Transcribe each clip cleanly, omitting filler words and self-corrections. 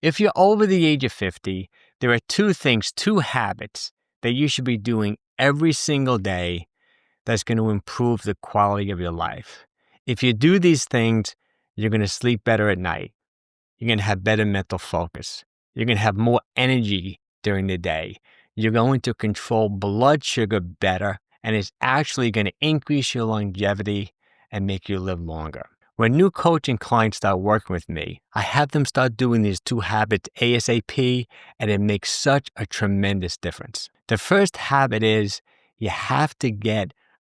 If you're over the age of 50, there are two habits that you should be doing every single day that's going to improve the quality of your life. If you do these things, you're going to sleep better at night. You're going to have better mental focus. You're going to have more energy during the day. You're going to control blood sugar better, and it's actually going to increase your longevity and make you live longer. When new coaching clients start working with me, I have them start doing these 2 habits ASAP, and it makes such a tremendous difference. The first habit is you have to get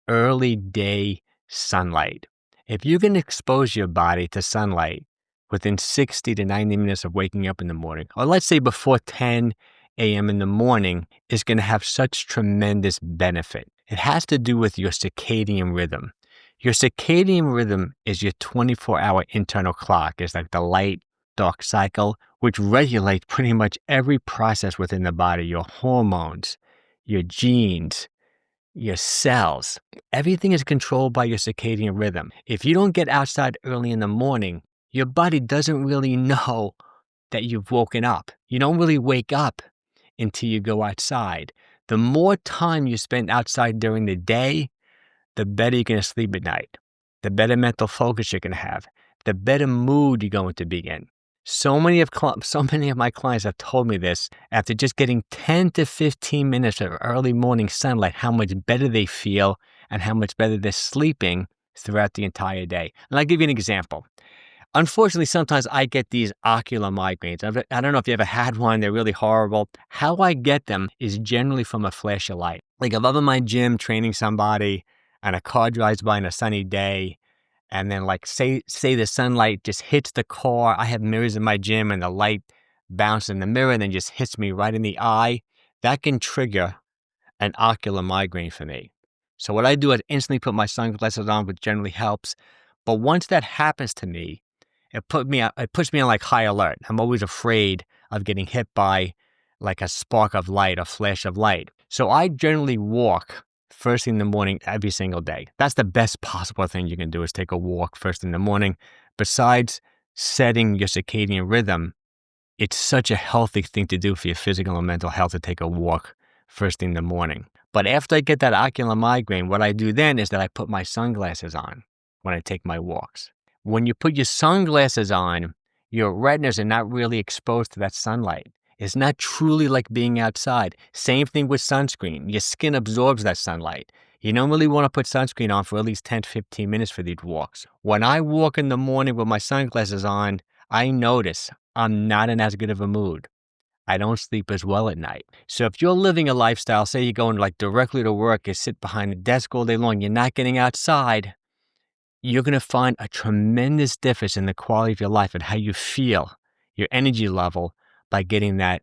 early day sunlight. If you can expose your body to sunlight within 60 to 90 minutes of waking up in the morning, or let's say before 10 a.m. in the morning, is going to have such tremendous benefit. It has to do with your circadian rhythm. Your circadian rhythm is your 24-hour internal clock. It's like the light-dark cycle, which regulates pretty much every process within the body, your hormones, your genes, your cells. Everything is controlled by your circadian rhythm. If you don't get outside early in the morning, your body doesn't really know that you've woken up. You don't really wake up until you go outside. The more time you spend outside during the day, the better you're going to sleep at night, the better mental focus you're going to have, the better mood you're going to be in. So many of my clients have told me this after just getting 10 to 15 minutes of early morning sunlight, how much better they feel and how much better they're sleeping throughout the entire day. And I'll give you an example. Unfortunately, sometimes I get these ocular migraines. I don't know if you ever had one. They're really horrible. How I get them is generally from a flash of light. Like if I'm in my gym training somebody and a car drives by on a sunny day, and then like say the sunlight just hits the car. I have mirrors in my gym and the light bounces in the mirror and then just hits me right in the eye. That can trigger an ocular migraine for me. So what I do is instantly put my sunglasses on, which generally helps. But once that happens to me, it puts me on like high alert. I'm always afraid of getting hit by like a spark of light, a flash of light. So I generally walk first thing in the morning every single day. That's the best possible thing you can do, is take a walk first in the morning. Besides setting your circadian rhythm, it's such a healthy thing to do for your physical and mental health to take a walk first thing in the morning. But after I get that ocular migraine, what I do then is that I put my sunglasses on when I take my walks. When you put your sunglasses on, your retinas are not really exposed to that sunlight. It's not truly like being outside. Same thing with sunscreen. Your skin absorbs that sunlight. You don't really want to put sunscreen on for at least 10 to 15 minutes for these walks. When I walk in the morning with my sunglasses on, I notice I'm not in as good of a mood. I don't sleep as well at night. So if you're living a lifestyle, say you're going like directly to work, you sit behind the desk all day long, you're not getting outside, you're going to find a tremendous difference in the quality of your life and how you feel, your energy level, by getting that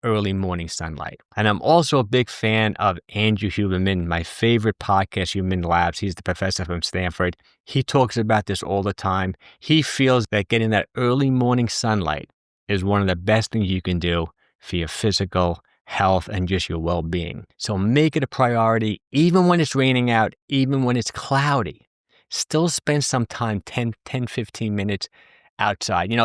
early morning sunlight. And I'm also a big fan of 𝘾𝙊𝙉𝙉𝙀𝙾, my favorite podcast, 𝘾𝙊𝙉𝙉𝙀𝙀 Labs. He's the professor from Stanford. He talks about this all the time. He feels that getting that early morning sunlight is one of the best things you can do for your physical health and just your well-being. So make it a priority, even when it's raining out, even when it's cloudy. Still spend some time, 10, 15 minutes outside.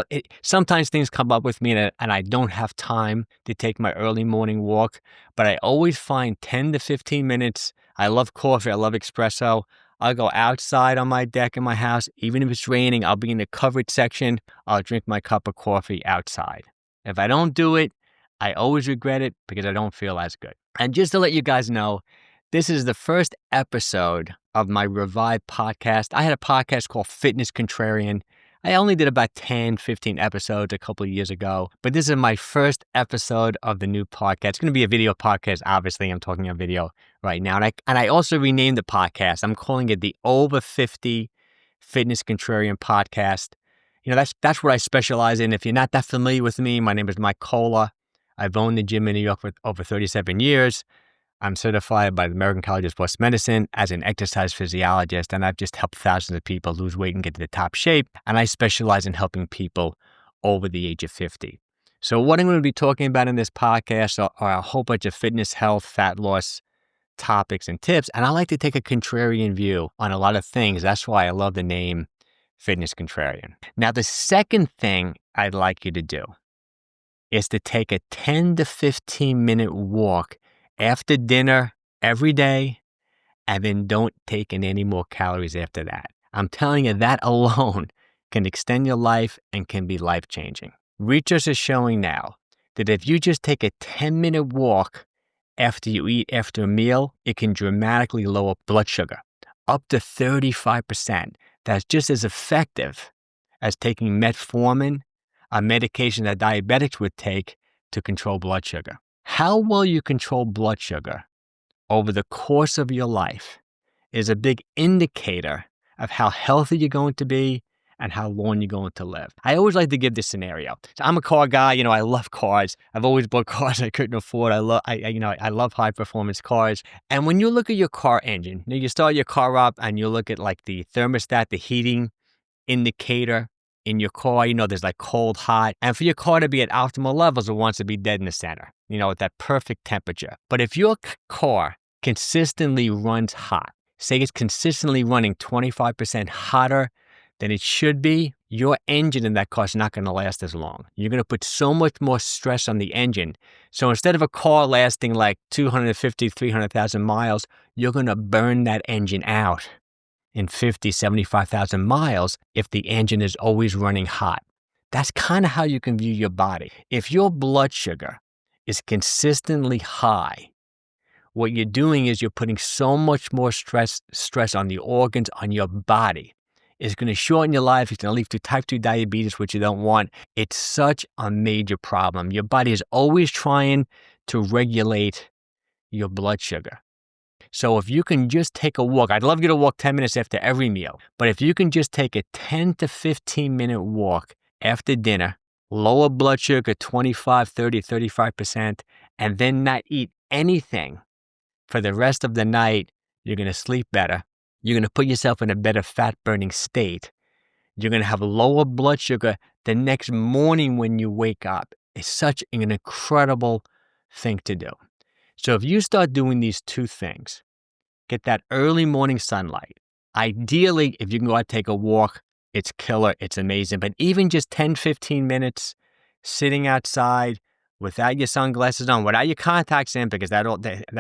Sometimes things come up with me and I don't have time to take my early morning walk, but I always find 10 to 15 minutes. I love coffee. I love espresso. I'll go outside on my deck in my house. Even if it's raining, I'll be in the covered section. I'll drink my cup of coffee outside. If I don't do it, I always regret it because I don't feel as good. And just to let you guys know, this is the first episode of my revived podcast. I had a podcast called Fitness Contrarian. I only did about 10, 15 episodes a couple of years ago, but this is my first episode of the new podcast. It's going to be a video podcast. Obviously, I'm talking on video right now. And I also renamed the podcast. I'm calling it the Over 50 Fitness Contrarian Podcast. That's what I specialize in. If you're not that familiar with me, my name is 𝘾𝙊𝙉𝙉𝙀𝘾. I've owned the gym in New York for over 37 years. I'm certified by the American College of Sports Medicine as an exercise physiologist, and I've just helped thousands of people lose weight and get to the top shape. And I specialize in helping people over the age of 50. So what I'm going to be talking about in this podcast are a whole bunch of fitness, health, fat loss topics and tips. And I like to take a contrarian view on a lot of things. That's why I love the name Fitness Contrarian. Now, the second thing I'd like you to do is to take a 10 to 15 minute walk after dinner every day, and then don't take in any more calories after that. I'm telling you, that alone can extend your life and can be life-changing. Research is showing now that if you just take a 10-minute walk after you eat after a meal, it can dramatically lower blood sugar, up to 35%. That's just as effective as taking metformin, a medication that diabetics would take to control blood sugar. How well you control blood sugar over the course of your life is a big indicator of how healthy you're going to be and how long you're going to live. I always like to give this scenario. So I'm a car guy. I love cars. I've always bought cars I couldn't afford. I love high performance cars. And when you look at your car engine, you start your car up and you look at like the thermostat, the heating indicator in your car, there's like cold, hot. And for your car to be at optimal levels, it wants to be dead in the center, at that perfect temperature. But if your car consistently runs hot, say it's consistently running 25% hotter than it should be, your engine in that car is not going to last as long. You're going to put so much more stress on the engine. So instead of a car lasting like 250, 300,000 miles, you're going to burn that engine out in 50, 75,000 miles if the engine is always running hot. That's kind of how you can view your body. If your blood sugar is consistently high, what you're doing is you're putting so much more stress on the organs, on your body. It's going to shorten your life. It's going to lead to type 2 diabetes, which you don't want. It's such a major problem. Your body is always trying to regulate your blood sugar. So if you can just take a walk, I'd love you to walk 10 minutes after every meal, but if you can just take a 10 to 15 minute walk after dinner, lower blood sugar 25, 30, 35%, and then not eat anything for the rest of the night, you're going to sleep better. You're going to put yourself in a better fat-burning state. You're going to have lower blood sugar the next morning when you wake up. It's such an incredible thing to do. So if you start doing these two things, get that early morning sunlight. Ideally, if you can go out and take a walk, it's killer, it's amazing. But even just 10, 15 minutes sitting outside without your sunglasses on, without your contacts in, because that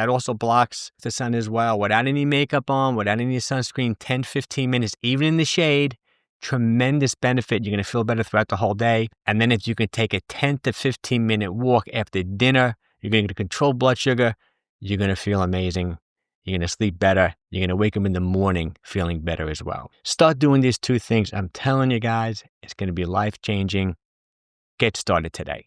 also blocks the sun as well, without any makeup on, without any sunscreen, 10, 15 minutes, even in the shade, tremendous benefit. You're going to feel better throughout the whole day. And then if you can take a 10 to 15 minute walk after dinner, you're going to control blood sugar. You're going to feel amazing. You're going to sleep better. You're going to wake up in the morning feeling better as well. Start doing these two things. I'm telling you guys, it's going to be life-changing. Get started today.